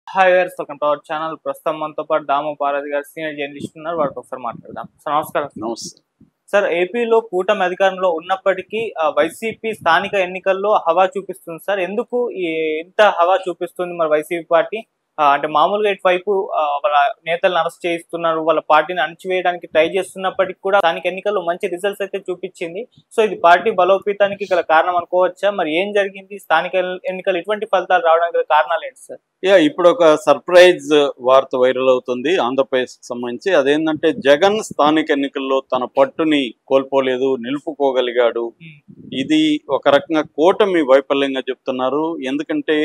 Hi గారు, welcome to our channel. ప్రస్తుతం మనతో పాటు దాము పారది గారు సీనియర్ జర్నలిస్ట్ ఉన్నారు. వారితో ఒకసారి మాట్లాడదాం. సార్ నమస్కారం. నమస్తే. సార్, ఏపీలో కూటమి అధికారంలో ఉన్నప్పటికీ వైసీపీ స్థానిక ఎన్నికల్లో హవా చూపిస్తుంది సార్. ఎందుకు ఇంత హవా చూపిస్తుంది మరి వైసీపీ పార్టీ? అంటే మామూలుగా ఇటువైపు వాళ్ళ నేతలను అరెస్ట్ చేయిస్తున్నారు, వాళ్ళ పార్టీని అణచివేయడానికి ట్రై చేస్తున్నప్పటికీ కూడా స్థానిక ఎన్నికల్లో మంచి రిజల్ట్స్ అయితే చూపించింది. సో ఇది పార్టీ బలోపేతానికి గల కారణం అనుకోవచ్చా? మరి ఏం జరిగింది? స్థానిక ఎన్నికలు ఇటువంటి ఫలితాలు రావడానికి గల కారణాలు ఏంటి సార్? ఇప్పుడు ఒక సర్ప్రైజ్ వార్త వైరల్ అవుతుంది ఆంధ్రప్రదేశ్ కి సంబంధించి. అదేంటంటే జగన్ స్థానిక ఎన్నికల్లో తన పట్టుని కోల్పోలేదు, నిలుపుకోగలిగాడు. ఇది ఒక రకంగా కూటమి వైఫల్యంగా చెప్తున్నారు. ఎందుకంటే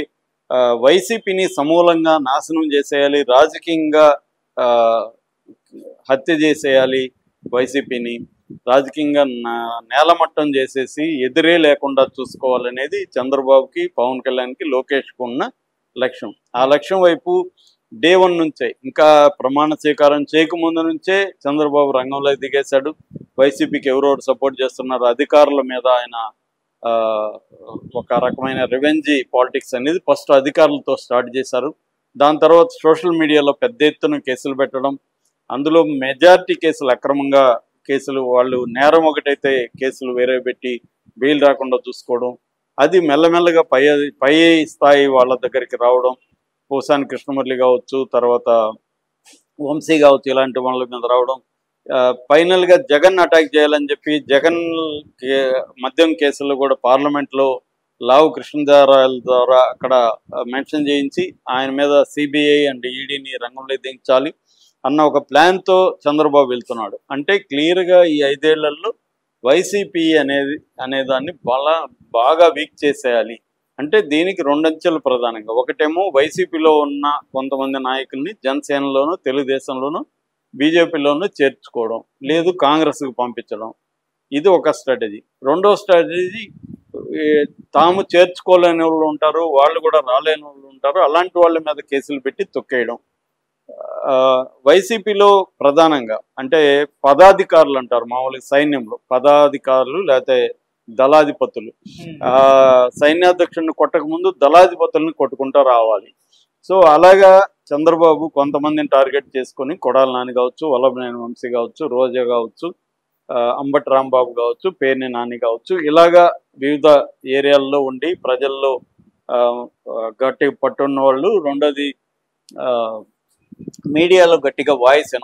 వైసీపీని సమూలంగా నాశనం చేసేయాలి, రాజకీయంగా హత్య చేసేయాలి, వైసీపీని రాజకీయంగా నేలమట్టం చేసేసి ఎదురే లేకుండా చూసుకోవాలనేది చంద్రబాబుకి, పవన్ కళ్యాణ్కి, లోకేష్కి ఉన్న లక్ష్యం. ఆ లక్ష్యం వైపు డే 1 నుంచే, ఇంకా ప్రమాణ స్వీకారం చేయకముందు నుంచే చంద్రబాబు రంగంలో దిగేశాడు. వైసీపీకి ఎవరెవరు సపోర్ట్ చేస్తున్నారు, అధికారుల మీద ఆయన ఒక రకమైన రివెంజీ పాలిటిక్స్ అనేది ఫస్ట్ అధికారులతో స్టార్ట్ చేశారు. దాని తర్వాత సోషల్ మీడియాలో పెద్ద ఎత్తున కేసులు పెట్టడం, అందులో మెజారిటీ కేసులు అక్రమంగా కేసులు, వాళ్ళు నేరం ఒకటైతే కేసులు వేరే పెట్టి బెయిల్ రాకుండా చూసుకోవడం, అది మెల్లమెల్లగా పై స్థాయి వాళ్ళ దగ్గరికి రావడం. పోసాని కృష్ణమురళి కావచ్చు, తర్వాత వంశీ కావచ్చు, ఇలాంటి వాళ్ళ మీద రావడం. ఫైనల్గా జగన్ అటాక్ చేయాలని చెప్పి జగన్ మద్యం కేసులు కూడా పార్లమెంట్లో లావు కృష్ణదేవరాయల ద్వారా అక్కడ మెన్షన్ చేయించి ఆయన మీద సిబిఐ అండ్ ఈడీని రంగంలో దించాలి అన్న ఒక ప్లాన్తో చంద్రబాబు వెళ్తున్నాడు. అంటే క్లియర్గా ఈ 5 ఏళ్లలో వైసీపీ అనేదాన్ని బాగా వీక్ చేసేయాలి. అంటే దీనికి 2 అంచెలు ప్రధానంగా. ఒకటేమో వైసీపీలో ఉన్న కొంతమంది నాయకుల్ని జనసేనలోనూ, తెలుగుదేశంలోనూ, బీజేపీలోనూ చేర్చుకోవడం, లేదు కాంగ్రెస్కి పంపించడం. ఇది ఒక స్ట్రాటజీ. రెండో స్ట్రాటజీ, తాము చేర్చుకోలేని వాళ్ళు ఉంటారు, వాళ్ళు కూడా రాలేని వాళ్ళు ఉంటారు, అలాంటి వాళ్ళ మీద కేసులు పెట్టి తొక్కేయడం. వైసీపీలో ప్రధానంగా అంటే పదాధికారులు అంటారు, మామూలుగా సైన్యంలో పదాధికారులు లేకపోతే దళాధిపతులు. సైన్యాధ్యక్షుడిని కొట్టక ముందు దళాధిపతుల్ని కొట్టుకుంటూ రావాలి. సో అలాగా చంద్రబాబు కొంతమందిని టార్గెట్ చేసుకొని, కొడాలి నాని కావచ్చు, వల్లభనేని వంశీ కావచ్చు, రోజా కావచ్చు, అంబటి రాంబాబు కావచ్చు, పేర్ని నాని కావచ్చు, ఇలాగా వివిధ ఏరియాల్లో ఉండి ప్రజల్లో గట్టి పట్టున్న వాళ్ళు. రెండోది, మీడియాలో గట్టిగా వాయిస్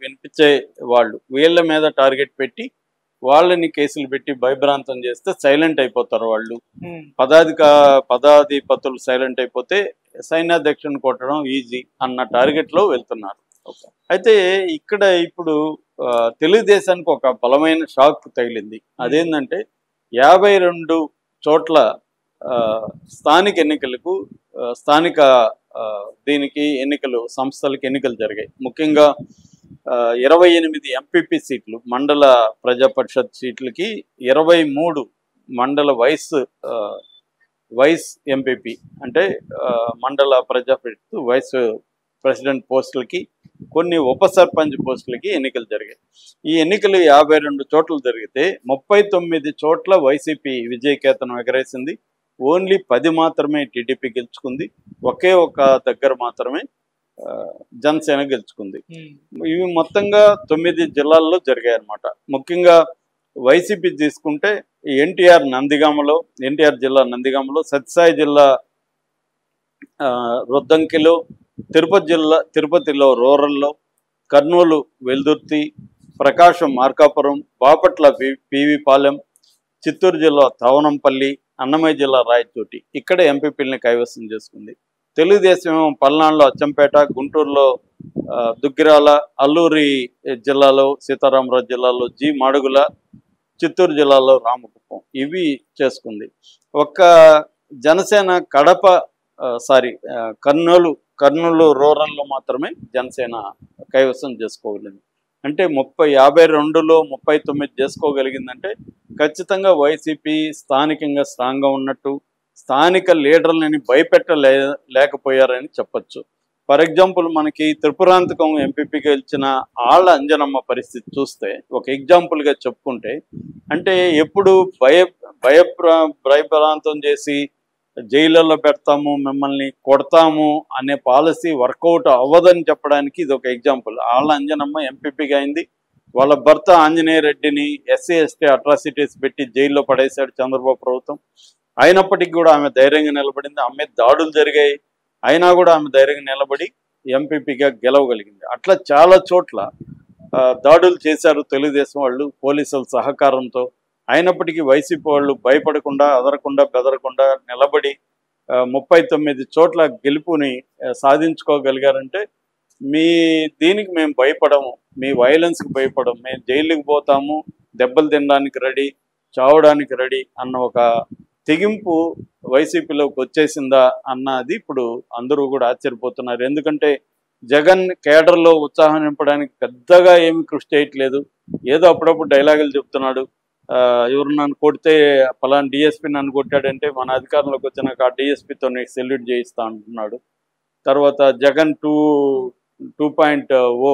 వినిపించే వాళ్ళు, వీళ్ళ మీద టార్గెట్ పెట్టి వాళ్ళని కేసులు పెట్టి భయభ్రాంతం చేస్తే సైలెంట్ అయిపోతారు వాళ్ళు. పదాధిపతులు సైలెంట్ అయిపోతే సైన్యాధ్యక్షుని కొట్టడం ఈజీ అన్న టార్గెట్లో వెళ్తున్నారు. అయితే ఇక్కడ ఇప్పుడు తెలుగుదేశానికి ఒక బలమైన షాక్ తగిలింది. అదేంటంటే 52 చోట్ల స్థానిక ఎన్నికలకు, స్థానిక దీనికి ఎన్నికలు, సంస్థలకు ఎన్నికలు జరిగాయి. ముఖ్యంగా 28 ఎంపీపీ సీట్లు, మండల ప్రజాపరిషత్ సీట్లకి 23 మండల వైస్ ఎంపీపీ అంటే మండల ప్రజాపరిషత్ వైస్ ప్రెసిడెంట్ పోస్టులకి, కొన్ని ఉప సర్పంచ్ పోస్టులకి ఎన్నికలు జరిగాయి. ఈ ఎన్నికలు 52 చోట్ల జరిగితే 39 చోట్ల వైసీపీ విజయకేతనం ఎగరేసింది. ఓన్లీ 10 మాత్రమే టీడీపీ గెలుచుకుంది. ఒకే ఒక దగ్గర మాత్రమే జనసేన గెలుచుకుంది. ఇవి మొత్తంగా 9 జిల్లాల్లో జరిగాయి అన్నమాట. ముఖ్యంగా వైసీపీ తీసుకుంటే ఎన్టీఆర్ జిల్లా నందిగామలో, సత్యసాయి జిల్లా రొద్దంకిలో, తిరుపతిలో రూరల్లో, కర్నూలు వెల్దుర్తి, ప్రకాశం మార్కాపురం, బాపట్ల పివిపాలెం, చిత్తూరు జిల్లా తవనంపల్లి, అన్నమయ్య జిల్లా రాయచోటి, ఇక్కడ ఎంపీపీలని కైవసం చేసుకుంది. తెలుగుదేశం పల్నాడులో అచ్చంపేట, గుంటూరులో దుగ్గిరాల, అల్లూరి జిల్లాలో సీతారామరాజు జిల్లాలో మాడుగుల, చిత్తూరు జిల్లాలో రామకుప్పం, ఇవి చేసుకుంది. ఒక్క జనసేన కర్నూలు రూరల్లో మాత్రమే జనసేన కైవసం చేసుకోగలిగింది. అంటే 52లో 39 చేసుకోగలిగిందంటే ఖచ్చితంగా వైసీపీ స్థానికంగా స్ట్రాంగ్గా ఉన్నట్టు, స్థానిక లీడర్లని భయపెట్టలేకపోయారని చెప్పచ్చు. ఫర్ ఎగ్జాంపుల్, మనకి త్రిపురాంతకం ఎంపీపీకి గెలిచిన ఆళ్ళ అంజనమ్మ పరిస్థితి చూస్తే ఒక ఎగ్జాంపుల్గా చెప్పుకుంటే, అంటే ఎప్పుడు భయభ్రాంతం చేసి జైళ్ళల్లో పెడతాము, మిమ్మల్ని కొడతాము అనే పాలసీ వర్కౌట్ అవ్వదని చెప్పడానికి ఇది ఒక ఎగ్జాంపుల్. ఆళ్ళ అంజనమ్మ ఎంపీపీగా అయింది. వాళ్ళ భర్త ఆంజనేయ రెడ్డిని ఎస్సీ ఎస్టీ అట్రాసిటీస్ పెట్టి జైల్లో పడేశాడు చంద్రబాబు ప్రభుత్వం. అయినప్పటికీ కూడా ఆమె ధైర్యంగా నిలబడింది. ఆమె మీద దాడులు జరిగాయి, అయినా కూడా ఆమె ధైర్యంగా నిలబడి ఎంపీపీగా గెలవగలిగింది. అట్లా చాలా చోట్ల దాడులు చేశారు తెలుగుదేశం వాళ్ళు పోలీసుల సహకారంతో. అయినప్పటికీ వైసీపీ వాళ్ళు భయపడకుండా, అదరకుండా, బెదరకుండా నిలబడి 39 చోట్ల గెలుపుని సాధించుకోగలిగారంటే మీ దీనికి మేము భయపడము, మీ వైలెన్స్కి భయపడము, మేము జైలుకి పోతాము, దెబ్బలు తినడానికి రెడీ, చావడానికి రెడీ అన్న ఒక తెగింపు వైసీపీలోకి వచ్చేసిందా అన్నది ఇప్పుడు అందరూ కూడా ఆశ్చర్యపోతున్నారు. ఎందుకంటే జగన్ కేడర్లో ఉత్సాహం నింపడానికి పెద్దగా ఏమి కృషి చేయట్లేదు. ఏదో అప్పుడప్పుడు డైలాగులు చెప్తున్నాడు. ఎవరు నన్ను కొడితే పలానా డిఎస్పీ నన్ను కొట్టాడంటే మన అధికారంలోకి వచ్చినాక ఆ డిఎస్పీతో నీకు సెల్యూట్ చేయిస్తా అంటున్నాడు. తర్వాత జగన్ 2.0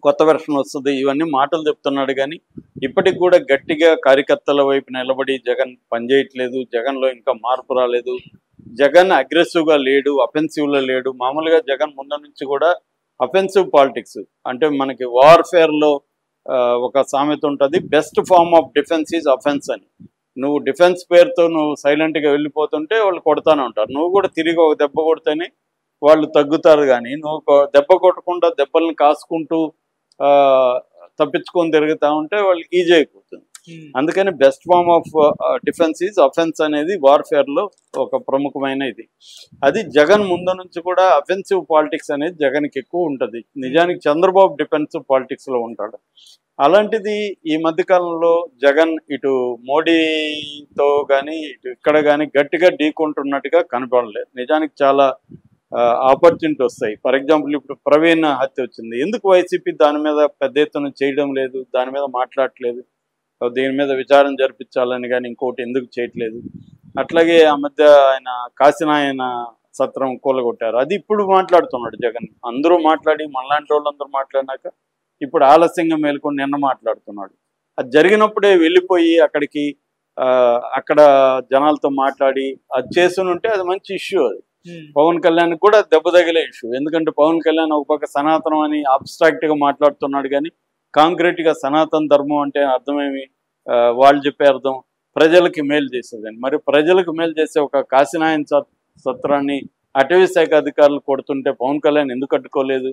కొత్త వెర్షన్ వస్తుంది, ఇవన్నీ మాటలు చెప్తున్నాడు. కానీ ఇప్పటికి కూడా గట్టిగా కార్యకర్తల వైపు నిలబడి జగన్ పనిచేయట్లేదు. జగన్లో ఇంకా మార్పు రాలేదు. జగన్ అగ్రెసివ్గా లేడు, అఫెన్సివ్లో లేడు. మామూలుగా జగన్ ముందు నుంచి కూడా అఫెన్సివ్ పాలిటిక్స్ అంటే మనకి వార్ఫేర్లో ఒక సామెత ఉంటుంది, best form of defence is offence అని. నువ్వు డిఫెన్స్ పేరుతో నువ్వు సైలెంట్గా వెళ్ళిపోతుంటే వాళ్ళు కొడతానే ఉంటారు. నువ్వు కూడా తిరిగి ఒక దెబ్బ కొడితేనే వాళ్ళు తగ్గుతారు. కానీ నువ్వు దెబ్బ కొట్టకుండా దెబ్బల్ని కాసుకుంటూ తప్పించుకొని తిరుగుతా ఉంటే వాళ్ళకి ఈజీ అయిపోతుంది. అందుకని best form of defence is offence అనేది వార్ఫేర్లో ఒక ప్రముఖమైన ఇది. అది జగన్ ముందు నుంచి కూడా అఫెన్సివ్ పాలిటిక్స్ అనేది జగన్కి ఎక్కువ ఉంటుంది. నిజానికి చంద్రబాబు డిఫెన్సివ్ పాలిటిక్స్లో ఉంటాడు. అలాంటిది ఈ మధ్యకాలంలో జగన్ ఇటు మోడీతో కానీ ఇటు ఇక్కడ కానీ గట్టిగా ఢీకొంటున్నట్టుగా కనపడలేదు. నిజానికి చాలా ఆపర్చునిటీ వస్తాయి. ఫర్ ఎగ్జాంపుల్ ఇప్పుడు ప్రవీణ్ హత్య వచ్చింది. ఎందుకు వైసీపీ దాని మీద పెద్ద ఎత్తున చేయడం లేదు, దాని మీద మాట్లాడట్లేదు, దీని మీద విచారణ జరిపించాలని కానీ ఇంకోటి ఎందుకు చేయట్లేదు? అట్లాగే ఆ మధ్య ఆయన కాశీనాయన సత్రం కూలగొట్టారు, అది ఇప్పుడు మాట్లాడుతున్నాడు జగన్. అందరూ మాట్లాడి మనలాంటి వాళ్ళందరూ మాట్లాడినాక ఇప్పుడు ఆలస్యంగా మేల్కొని నిన్న మాట్లాడుతున్నాడు. అది జరిగినప్పుడే వెళ్ళిపోయి అక్కడికి అక్కడ జనాలతో మాట్లాడి అది చేస్తునుంటే అది మంచి ఇష్యూ. అది పవన్ కళ్యాణ్ కూడా దెబ్బ తగిలే ఇష్యూ. ఎందుకంటే పవన్ కళ్యాణ్ ఒక పక్క సనాతనం అని అబ్స్ట్రాక్ట్గా మాట్లాడుతున్నాడు, కానీ కాంక్రీట్గా సనాతన ధర్మం అంటే అర్థమేమి? వాళ్ళు చెప్పే అర్థం ప్రజలకి మేలు చేసేదని. మరి ప్రజలకు మేలు చేసే ఒక కాశీనాయన సత్రాన్ని అటవీ శాఖ అధికారులు కొడుతుంటే పవన్ కళ్యాణ్ ఎందుకు అడ్డుకోలేదు?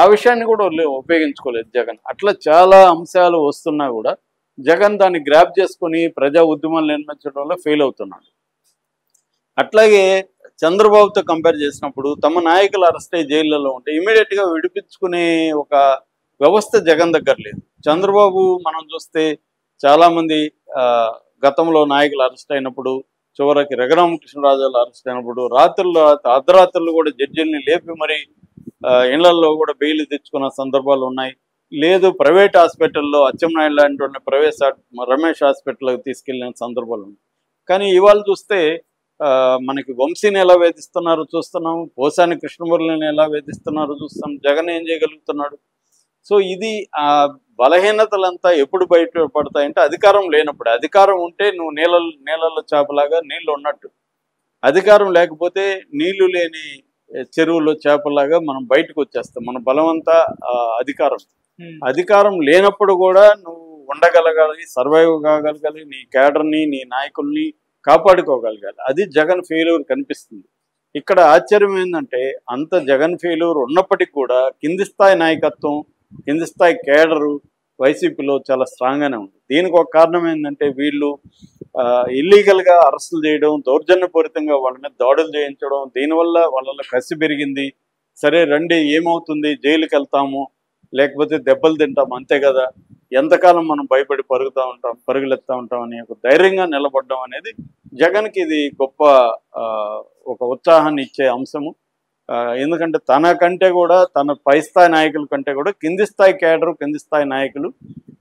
ఆ విషయాన్ని కూడా ఉపయోగించుకోలేదు జగన్. అట్లా చాలా అంశాలు వస్తున్నా కూడా జగన్ దాన్ని గ్రాప్ చేసుకొని ప్రజా ఉద్యమాలు నిర్మించడంలో ఫెయిల్ అవుతున్నాడు. అట్లాగే చంద్రబాబుతో కంపేర్ చేసినప్పుడు తమ నాయకులు అరెస్ట్ అయ్యి జైళ్ళలో ఉంటే ఇమీడియట్గా విడిపించుకునే ఒక వ్యవస్థ జగన్ దగ్గర లేదు. చంద్రబాబు మనం చూస్తే చాలామంది గతంలో నాయకులు అరెస్ట్ అయినప్పుడు, చివరికి రఘురామకృష్ణరాజు అరెస్ట్ అయినప్పుడు అర్ధరాత్రులు కూడా జడ్జిల్ని లేపి మరి ఇళ్లలో కూడా బెయిల్ తెచ్చుకున్న సందర్భాలు ఉన్నాయి. లేదు ప్రైవేట్ హాస్పిటల్లో అచ్చెన్నాయుడు లాంటి వాళ్ళని రమేష్ హాస్పిటల్కి తీసుకెళ్ళిన సందర్భాలు ఉన్నాయి. కానీ ఇవాళ చూస్తే మనకి వంశీని ఎలా వేధిస్తున్నారో చూస్తున్నాం, పోసాని కృష్ణమురళిని ఎలా వేధిస్తున్నారో చూస్తున్నాం. జగన్ ఏం చేయగలుగుతున్నాడు? సో ఇది ఆ బలహీనతలంతా ఎప్పుడు బయటపడతాయంటే అధికారం లేనప్పుడు. అధికారం ఉంటే నువ్వు నీళ్ళల్లో చేపలాగా నీళ్ళు ఉన్నట్టు, అధికారం లేకపోతే నీళ్లు లేని చెరువులో చేపలాగా మనం బయటకు వచ్చేస్తాం. మన బలమంతా అధికారం లేనప్పుడు కూడా నువ్వు ఉండగలగాలి, సర్వైవ్ కాగలగాలి, నీ కేడర్ని నీ నాయకుల్ని కాపాడుకోగలగాలి. అది జగన్ ఫెయిల్యూర్ కనిపిస్తుంది. ఇక్కడ ఆశ్చర్యం ఏంటంటే అంత జగన్ ఫెయిల్యూర్ ఉన్నప్పటికీ కూడా కింది స్థాయి నాయకత్వం, కింది స్థాయి కేడరు వైసీపీలో చాలా స్ట్రాంగ్గానే ఉంది. దీనికి ఒక కారణం ఏంటంటే వీళ్ళు ఇల్లీగల్గా అరెస్టులు చేయడం, దౌర్జన్యపూరితంగా వాళ్ళ మీద దాడులు చేయించడం, దీనివల్ల వాళ్ళ కసి పెరిగింది. సరే రండి ఏమవుతుంది, జైలుకి వెళ్తాము లేకపోతే దెబ్బలు తింటాం అంతే కదా, ఎంతకాలం మనం భయపడి పరుగులెత్తా ఉంటాం అని ఒక ధైర్యంగా నిలబడడం అనేది జగన్కి ఇది గొప్ప ఒక ఉత్సాహాన్ని ఇచ్చే అంశము. ఎందుకంటే తనకంటే కూడా తన పై స్థాయి నాయకుల కంటే కూడా కింది స్థాయి కేడరు, కింది స్థాయి నాయకులు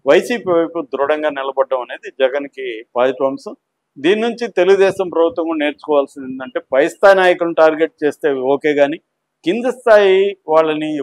వైసీపీ వైపు దృఢంగా నిలబడడం అనేది జగన్కి పాజిటివ్ అంశం. దీని నుంచి తెలుగుదేశం ప్రభుత్వం కూడా నేర్చుకోవాల్సింది ఏంటంటే పై స్థాయి నాయకులను టార్గెట్ చేస్తే ఓకే, కానీ కింది స్థాయి వాళ్ళని